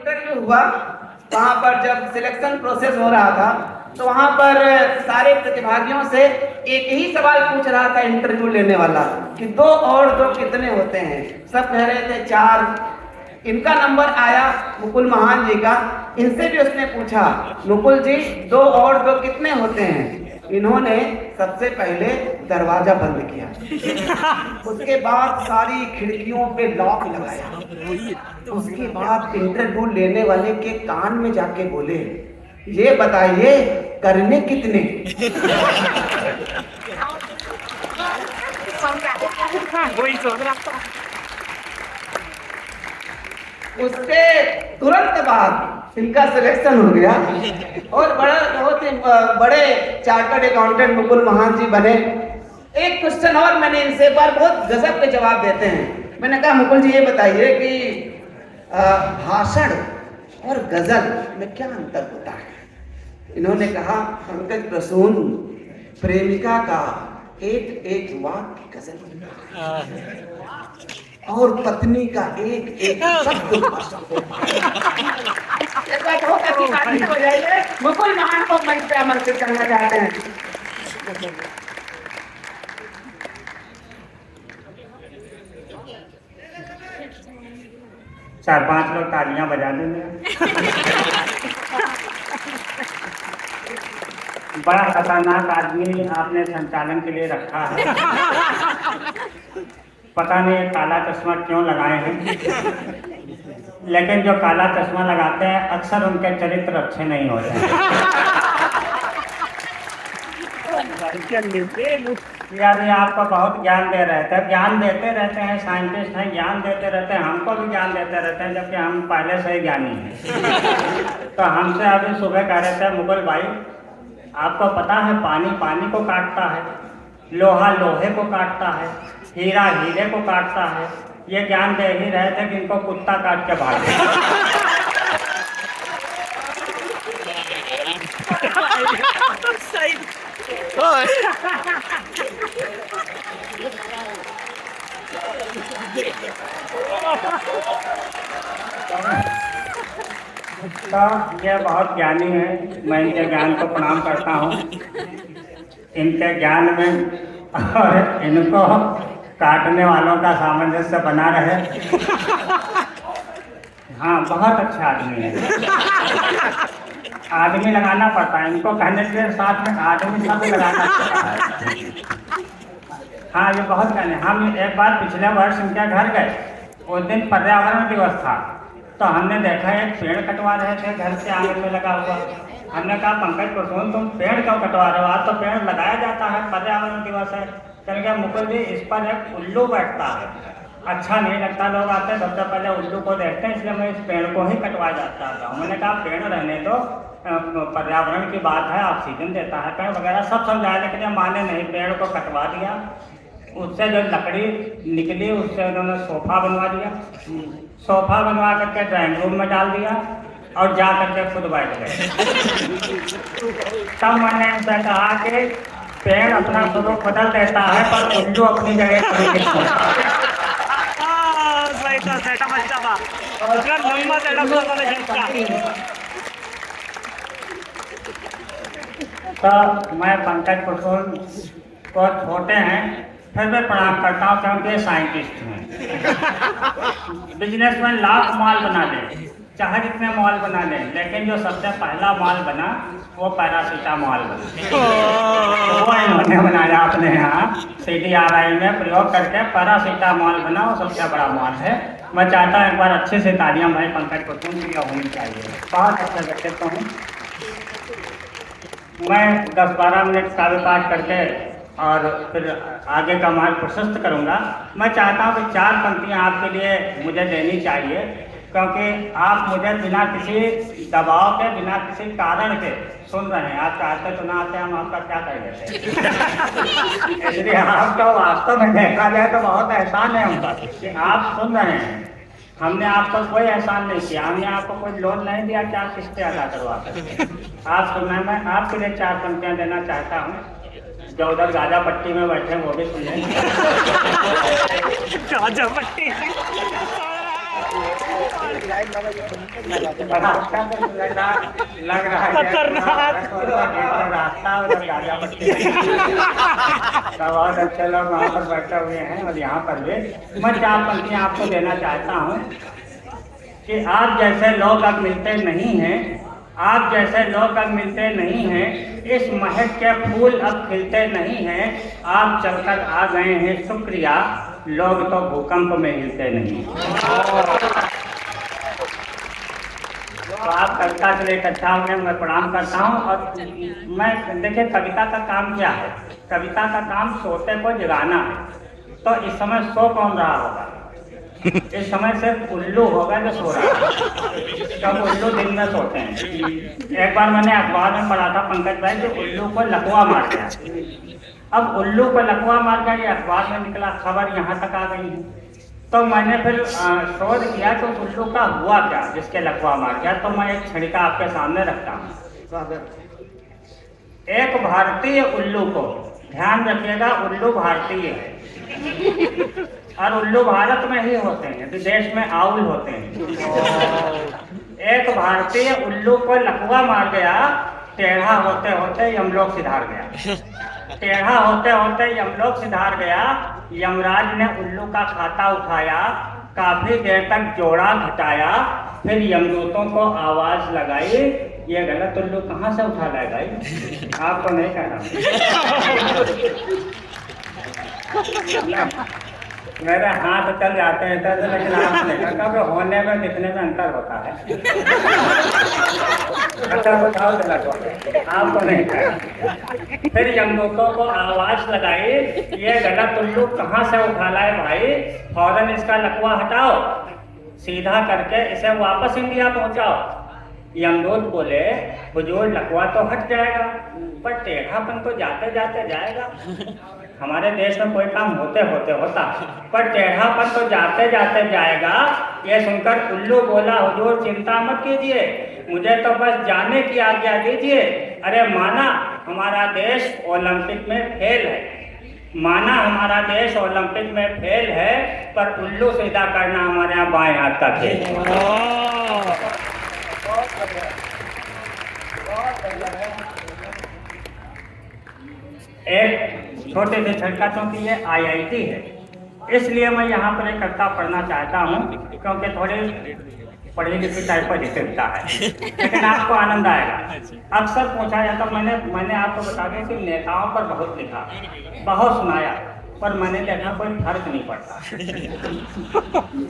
Interview हुआ, वहाँ पर जब सिलेक्शन प्रोसेस हो रहा था तो वहाँ पर सारे प्रतिभागियों से एक ही सवाल पूछ रहा था इंटरव्यू लेने वाला कि 2 और 2 कितने होते हैं। सब कह रहे थे 4। इनका नंबर आया मुकुल महान जी का, इनसे भी उसने पूछा मुकुल जी 2 और 2 कितने होते हैं। इन्होंने सबसे पहले दरवाजा बंद किया, उसके बाद सारी खिड़कियों पे लॉक लगाया, उसके बाद इंटरव्यू लेने वाले के कान में जाके बोले ये बताइए करने कितने। उससे तुरंत बाद इनका सिलेक्शन हो गया और बहुत ही बड़े चार्टर्ड अकाउंटेंट मुकुल महान जी बने। एक क्वेश्चन और मैंने इनसे बार बहुत गजब के जवाब देते हैं। मैंने कहा मुकुल जी ये बताइए कि भाषण और गजल में क्या अंतर होता है। इन्होंने कहा पंकज प्रसून प्रेमिका का एक एक वाक्य गजल और पत्नी का एक एक शब्द भाषा। मुकुल महान को मंच पे आमंत्रित करना चाहते हैं। चार 5 लोग तालियां बजा देंगे। बड़ा खतरनाक आदमी आपने संचालन के लिए रखा है। पता नहीं काला चश्मा क्यों लगाए हैं, लेकिन जो काला चश्मा लगाते हैं अक्सर उनके चरित्र अच्छे नहीं होते हैं। यार ये आपको बहुत ज्ञान दे रहे थे, ज्ञान देते रहते हैं, साइंटिस्ट हैं, ज्ञान देते रहते हैं, हमको भी ज्ञान देते रहते हैं, जबकि हम पहले से ही ज्ञानी हैं। तो हमसे अभी सुबह कह रहे थे मुकुल भाई आपको पता है पानी पानी को काटता है, लोहा लोहे को काटता है, हीरा हीरे को काटता है। ये ज्ञान दे ही रहे थे कि इनको कुत्ता काट के भाग तो ये बहुत ज्ञानी है, मैं इनके ज्ञान को प्रणाम करता हूँ। इनके ज्ञान में और इनको काटने वालों का सामंजस्य बना रहे। हाँ बहुत अच्छा आदमी है। आदमी लगाना पड़ता है इनको कहने के साथ में आदमी सब लगाना पड़ता है। हाँ ये बहुत कहने। हम एक बार पिछले वर्ष इनके घर गए, उस दिन पर्यावरण दिवस था, तो हमने देखा एक पेड़ कटवा रहे थे घर के आंगन में लगा हुआ। हमने कहा पंकज प्रसून तुम पेड़ क्यों कटवा रहे हो, आज तो पेड़ लगाया जाता है, पर्यावरण दिवस है। चल गया मुकुल जी इस पर एक उल्लू बैठता है, अच्छा नहीं लगता, लोग आते हैं सबसे पहले उल्लू को देखते हैं, इसलिए मैं इस पेड़ को ही कटवा जाता था। मैंने कहा पेड़ रहने दो, पर्यावरण की बात है, ऑक्सीजन देता है पेड़ वगैरह सब समझाया, लेकिन ये माने नहीं, पेड़ को कटवा दिया। उससे जो लकड़ी निकली उससे उन्होंने सोफा बनवा दिया, सोफा बनवा करके ड्राइंग रूम में डाल दिया और जा करके खुद बैठ गए। तब मैंने उनसे कहा कि पेड़ अपना स्वरूप बदल देता है पर उल्लू अपनी जगह कभी नहीं छोड़ता। तो मैं पंकज प्रसून को छोटे हैं फिर मैं प्रणाम करता हूँ क्योंकि साइंटिस्ट हैं। बिजनेसमैन लाख माल बना दे, चाहे जितने मॉल बना लें, लेकिन जो सबसे पहला मॉल बना वो पैरासीटामॉल बना। वो इन्होंने बनाया अपने यहाँ CDRI में प्रयोग करके पैरासीटामॉल बना, वो सबसे बड़ा मॉल है। मैं चाहता हूँ एक बार अच्छे से तालियां भाई पंकज प्रसून के लिए होनी चाहिए। बहुत अच्छा व्यक्तित्व हूँ मैं। 10-12 मिनट काव्य पाठ करके और फिर आगे का मार्ग प्रशस्त करूँगा। मैं चाहता हूँ कि 4 पंक्तियाँ आपके लिए मुझे देनी चाहिए, क्योंकि आप मुझे बिना किसी दबाव के, बिना किसी कारण के सुन रहे हैं। आप चाहते तो ना आते, हम आपका क्या कर देते। इसलिए आपका वास्तव में देखा जाए तो बहुत एहसान है उनका कि आप सुन रहे हैं। हमने आपको कोई एहसान नहीं किया, हमने आपको कोई लोन नहीं दिया कि आप किस्तें अदा करवा सकते। आप सुनना, मैं आपके लिए 4 पंक्तियाँ देना चाहता हूँ। जो उधर गाजा पट्टी में बैठे वो भी सुन लेंगे। गाजा पट्टी लग रहा है रास्ता और गाजा पट्टी सब और अच्छे लोग वहाँ पर बैठे हुए हैं। और यहाँ पर भी मैं 4 पंक्तियाँ आपको देना चाहता हूँ कि आप जैसे लोग अब मिलते नहीं हैं, आप जैसे लोग अब मिलते नहीं हैं, इस महक के फूल अब खिलते नहीं हैं, आप चलकर आ गए हैं शुक्रिया, लोग तो भूकंप में हिलते नहीं। तो आप कविता के लिए इकट्ठा होंगे, मैं प्रणाम करता हूँ। और मैं देखिए कविता का काम क्या है, कविता का काम सोते को जगाना है। तो इस समय सो कौन रहा होगा? इस समय सिर्फ उल्लू होगा जो सो रहा है, तब उल्लू दिन में सोते हैं। एक बार मैंने अखबार में पढ़ा था पंकज भाई कि उल्लू को लकवा मार गया। अब उल्लू को लकवा मार गया, ये अखबार में निकला, खबर यहाँ तक आ गई है। तो मैंने फिर शोध किया कि उल्लू का हुआ क्या जिसके लकवा मार गया। तो मैं एक छड़िका आपके सामने रखता हूँ। एक भारतीय उल्लू को, ध्यान रखिएगा, उल्लू भारतीय है और उल्लू भारत में ही होते हैं, विदेश में आउल होते हैं। एक भारतीय उल्लू को लकवा मार गया, टेढ़ा होते होते यमलोक सिधार गया। टेढ़ा होते होते यमलोक सिधार गया। यमराज ने उल्लू का खाता उठाया, काफी देर तक जोड़ा घटाया, फिर यमदूतों को आवाज लगाई, ये गलत उल्लू कहाँ से उठा लाएगा? आपको नहीं कह रहा मेरे हाथ चल जाते हैं तो, लेकिन आपने कहा कि होने में दिखने में अंतर होता है। आपको नहीं कहा। फिर यमदूतों को आवाज लगाई, ये गलत उल्लू कहाँ से उठा लाए भाई, फौरन इसका लकवा हटाओ, सीधा करके इसे वापस इंडिया पहुंचाओ। यमदूत बोले, हुजूर लकवा तो हट जाएगा, पर टेढ़ापन तो जाते जाते जाएगा। हमारे देश में कोई काम होते होते होता, पर टेढ़ापन तो जाते जाते जाएगा। ये सुनकर उल्लू बोला, हुजूर चिंता मत कीजिए, मुझे तो बस जाने की आज्ञा दीजिए। अरे माना हमारा देश ओलंपिक में फेल है, माना हमारा देश ओलंपिक में फेल है, पर उल्लू सीधा करना हमारे यहाँ बाएं हाथ का खेल है। एक छोटे से छड़का चौकी है, IIT है, इसलिए मैं यहाँ पर एक कविता पढ़ना चाहता हूँ, क्योंकि थोड़ी पढ़ी लिखी टाइप पर लिखता है, लेकिन आपको आनंद आएगा। अक्सर पूछा जाता, मैंने आपको बता दिया कि नेताओं पर बहुत लिखा, बहुत सुनाया, पर मैंने देखा कोई फर्क नहीं पड़ता।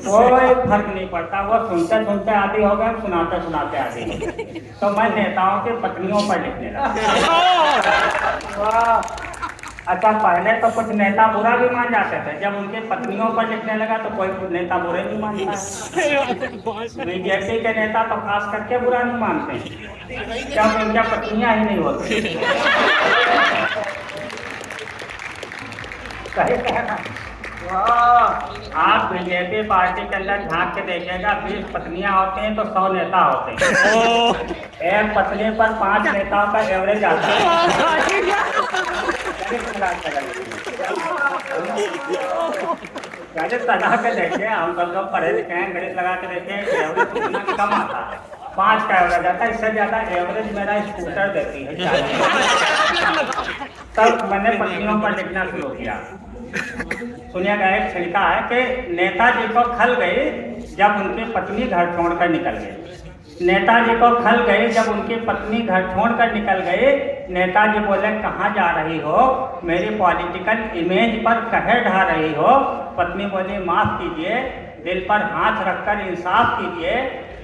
कोई फर्क नहीं पड़ता, वो सुनते सुनते आदि हो गए, सुनाते सुनाते आदि हो गए। तो मैं नेताओं की पत्नियों पर लिखने लगा। अच्छा, पहले तो कुछ नेता बुरा भी मान जाते थे, जब उनके पत्नियों पर लिखने लगा तो कोई नेता बुरे नहीं मानता। बीजेपी के नेता तो खास करके बुरा नहीं मानते, क्योंकि उनकी पत्नियां ही नहीं होती। सही कहना। आप बीजेपी पार्टी के अंदर झांक के देखिएगा, 20 पत्नियां होती हैं तो 100 नेता होते हैं। एक पत्नी पर 5 नेताओं का एवरेज आता है। गणित लगा के देखिए, हम सब लोग पढ़े लिखे हैं, गणित लगा के देखिए, एवरेज कम आता है, 5 का एवरेज आता है। इससे ज्यादा एवरेज मेरा स्कूटर देती है। तब मैंने पत्नियों पर लिखना शुरू किया। सुनिएगा, एक छिड़का है कि नेताजी को खल गई जब उनकी पत्नी घर छोड़कर निकल गई। नेताजी को खल गई जब उनकी पत्नी घर छोड़कर निकल गई। नेताजी बोले, कहाँ जा रही हो, मेरी पॉलिटिकल इमेज पर कहे ढा रही हो। पत्नी बोली, माफ कीजिए, दिल पर हाथ रखकर इंसाफ कीजिए,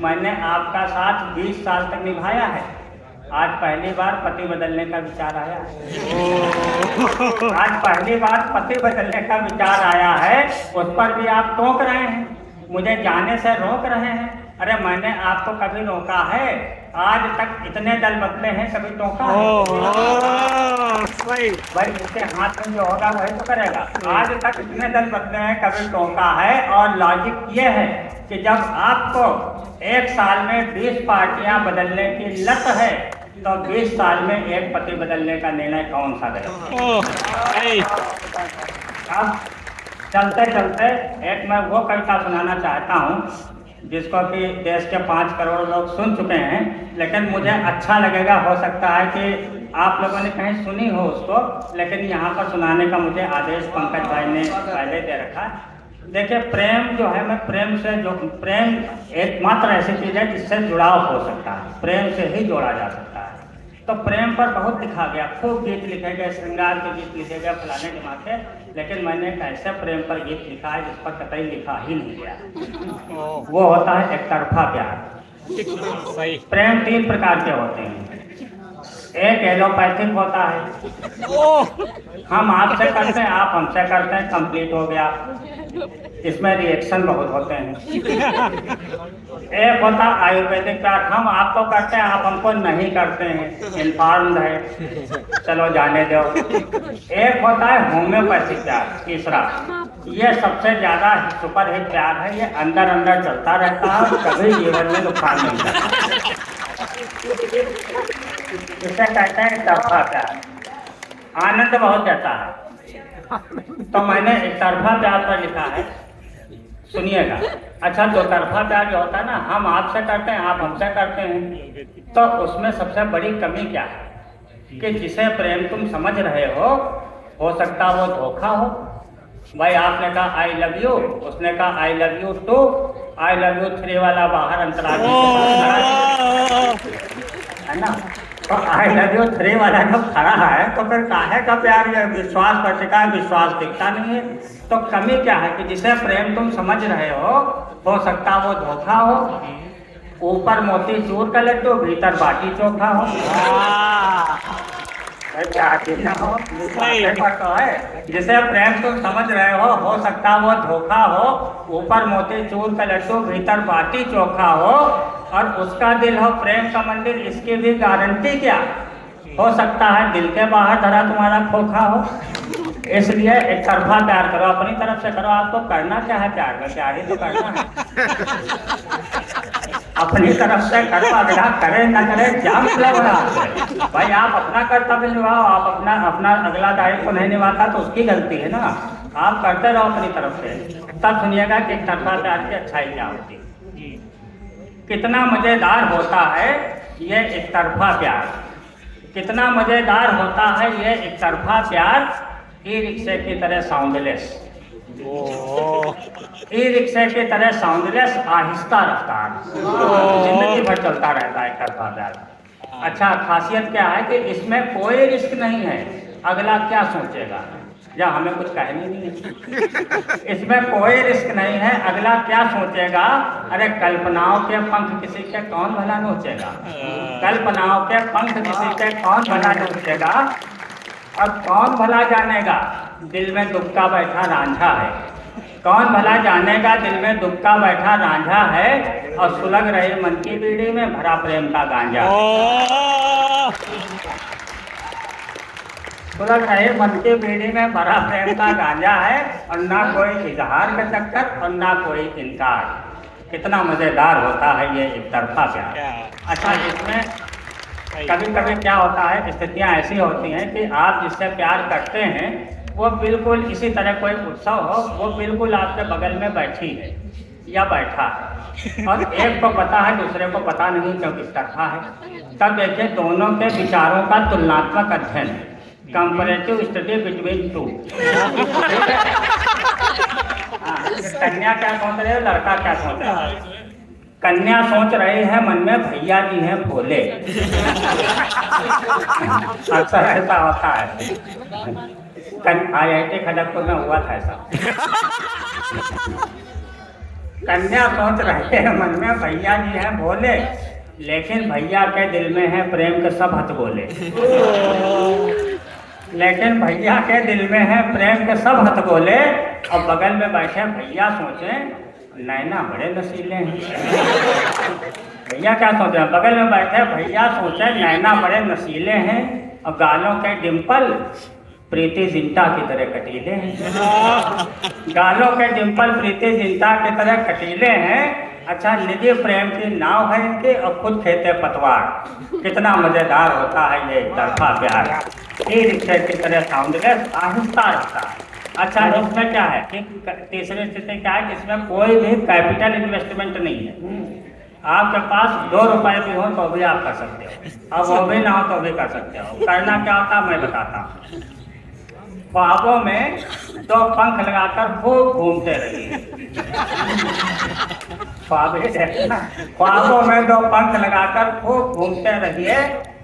मैंने आपका साथ 20 साल तक निभाया है, आज पहली बार पति बदलने का विचार आया है। आज पहली बार पति बदलने का विचार आया है, उस पर भी आप टोक रहे हैं, मुझे जाने से रोक रहे हैं। अरे मैंने आपको कभी रोका है? आज तक इतने दल बदले हैं, कभी टोका है? भाई जिसके हाथ में जो होगा वही तो करेगा। आज तक इतने दल बदले हैं, कभी टोका है? और लॉजिक ये है कि जब आपको 1 साल में 20 पार्टियां बदलने की लत है, तो 20 साल में एक पति बदलने का निर्णय कौन सा गलत? अब चलते चलते एक मैं वो कविता सुनाना चाहता हूँ जिसको कि देश के 5 करोड़ लोग सुन चुके हैं, लेकिन मुझे अच्छा लगेगा, हो सकता है कि आप लोगों ने कहीं सुनी हो उसको, लेकिन यहाँ पर सुनाने का मुझे आदेश पंकज भाई ने पहले दे रखा है। देखिए, प्रेम जो है, मैं प्रेम से जो प्रेम एकमात्र ऐसी चीज़ है जिससे जुड़ाव हो सकता है, प्रेम से ही जोड़ा जा सकता है। तो प्रेम पर बहुत लिखा गया, खूब गीत लिखे गए, श्रृंगार के गीत लिखे गए, फलाने ढिमाके, लेकिन मैंने एक ऐसे प्रेम पर गीत लिखा है जिस पर कतई लिखा ही नहीं गया। वो होता है एक तरफा प्यार। प्रेम 3 प्रकार के होते हैं। एक एलोपैथिक होता है, हम आपसे करते हैं, आप हमसे करते हैं, कंप्लीट हो गया, इसमें रिएक्शन बहुत होते हैं। एक होता है आयुर्वेदिक प्यार, हम आपको करते हैं, आप हमको नहीं करते हैं, इन्फॉर्म्ड है, चलो जाने दो। एक होता है होम्योपैथिक प्यार, तीसरा, ये सबसे ज़्यादा सुपरहिट प्यार है, ये अंदर अंदर चलता रहता है, कभी जीवन में नुकसान नहीं करता। इसे कहते हैं तरफा प्यार, आनंद बहुत देता है। तो मैंने एक तरफा प्यार पर लिखा है, सुनिएगा। अच्छा, 2 तरफा प्यार जो होता है ना, हम आपसे करते हैं, आप हमसे करते हैं, तो उसमें सबसे बड़ी कमी क्या है कि जिसे प्रेम तुम समझ रहे हो सकता वो धोखा हो। भाई आपने कहा आई लव यू, उसने कहा I love you too, I love you 3 वाला बाहर अंतराल है ना, तो आई लव यू 3 वाला जब खड़ा है तो फिर काहे का प्यार, ये विश्वास पर टिका है, विश्वास दिखता नहीं है। तो कमी क्या है कि जिसे प्रेम तुम समझ रहे हो सकता वो धोखा हो, ऊपर मोती चूर का लड्डू, भीतर बाटी चोखा हो। क्या हो तो है, जिसे प्रेम तुम समझ रहे हो सकता वो धोखा हो, ऊपर मोती चूर का लड्डू, भीतर बाटी चोखा हो, और उसका दिल हो प्रेम का मंदिर, इसकी भी गारंटी क्या हो सकता है दिल के बाहर धरा तुम्हारा खोखा हो। इसलिए एक तरफा प्यार करो, अपनी तरफ से करो। आपको करना क्या है प्यार में, प्यार ही तो करना है। अपनी तरफ से करो, अगला करे न करे क्या मतलब है भाई, आप अपना कर्तव्य निभाओ, आप अपना अगला दायित्व नहीं निभाता तो उसकी गलती है ना, आप करते रहो अपनी तरफ से। तब सुनिएगा कि एक तरफा प्यार की अच्छाई क्या होती है, कितना मजेदार होता है ये एक तरफा प्यार, कितना मजेदार होता है ये एक तरफा प्यार। ई रिक्शे की तरह साउंडलेस, ई रिक्शे की तरह साउंडलेस, आहिस्ता रफ्तार, जिंदगी भर चलता रहता है एक तरफा प्यार। अच्छा, खासियत क्या है कि इसमें कोई रिस्क नहीं है, अगला क्या सोचेगा, या हमें कुछ कहने नहीं है। इसमें कोई रिस्क नहीं है, अगला क्या सोचेगा। अरे कल्पनाओं के पंख किसी के कौन भला नोचेगा, कल्पनाओं के पंख किसी के कौन भला नोचेगा, और कौन भला जानेगा दिल में दुबका बैठा रांझा है, कौन भला जानेगा दिल में दुबका बैठा रांझा है, और सुलग रही मन की बीड़ी में भरा प्रेम का गांजा। सुलग रहे मन की बीड़ी में भरा प्रेम का गांजा है, और ना कोई इजहार का चक्कर और ना कोई इनकार। कितना मजेदार होता है ये एक तरफा प्यार। अच्छा, इसमें कभी कभी क्या होता है, स्थितियाँ ऐसी होती हैं कि आप जिससे प्यार करते हैं वो बिल्कुल इसी तरह कोई उत्सव हो, वो बिल्कुल आपके बगल में बैठी है या बैठा है, और एक को पता है दूसरे को पता नहीं क्योंकि तरफा है। तब देखिए दोनों के विचारों का तुलनात्मक अध्ययन, कंपैरेटिव स्टडी बिटवीन टू। कन्या क्या सोच रहे हो, लड़का क्या सोच रहा है। कन्या सोच रही है मन में भैया जी हैं भोले। अक्सर ऐसा होता है, IIT खड़गपुर में हुआ था ऐसा। कन्या सोच रही है मन में भैया जी हैं भोले, लेकिन भैया के दिल में है प्रेम के सब हथ बोले। लेकिन भैया के दिल में है प्रेम के सब हथ बोले, और बगल में बैठे भैया सोचे नैना बड़े नशीले हैं। भैया क्या सोच रहे हैं, बगल में बैठे भैया सोचे नैना बड़े नशीले हैं, और गालों के डिम्पल प्रीति जिंटा की तरह कटीले हैं। गालों के डिम्पल प्रीति जिंटा की तरह कटीले हैं। अच्छा, निजी प्रेम की नाव है इनकी, और खुद खेते पतवार। कितना मजेदार होता है ये तरफा प्यार। ई रिक्शे की तरह साउंडलेस, आहिस्ता रहता है। अच्छा, इसमें क्या है कि तीसरी स्थिति क्या है कि इसमें कोई भी कैपिटल इन्वेस्टमेंट नहीं है। आपके पास 2 रुपए भी हो तो भी आप कर सकते हो, अब वो भी ना हो तो भी कर सकते हो। करना क्या होता है मैं बताता हूँ। ख्वाबों में 2 पंख लगाकर खूब घूमते रहिए। ख्वाबों में 2 पंख लगाकर खूब घूमते रहिए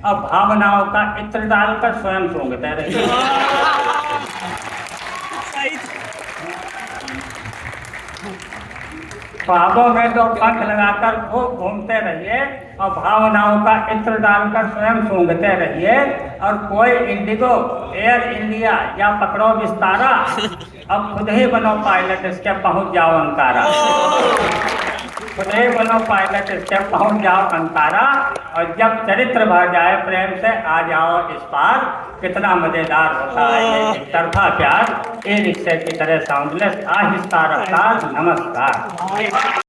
और भावनाओं का इत्र डालकर स्वयं सूंघते रहिए। ख्वाबों में 2 पंख लगाकर खूब घूमते रहिए और भावनाओं का इत्र डालकर स्वयं सूंघते रहिए। और कोई इंडिगो, एयर इंडिया या पकड़ो विस्तारा, अब खुद ही बनो पायलट, इसके पहुंच जाओ अंकारा। खुद ही बनो पायलट, इसके पहुंच जाओ अंकारा। और जब चरित्र भर जाए प्रेम से आ जाओ इस पार। कितना मजेदार होता है ये एक तरफा प्यार, ई रिक्शे की तरह साउंडलेस आहिस्ता रफ्तार। नमस्कार।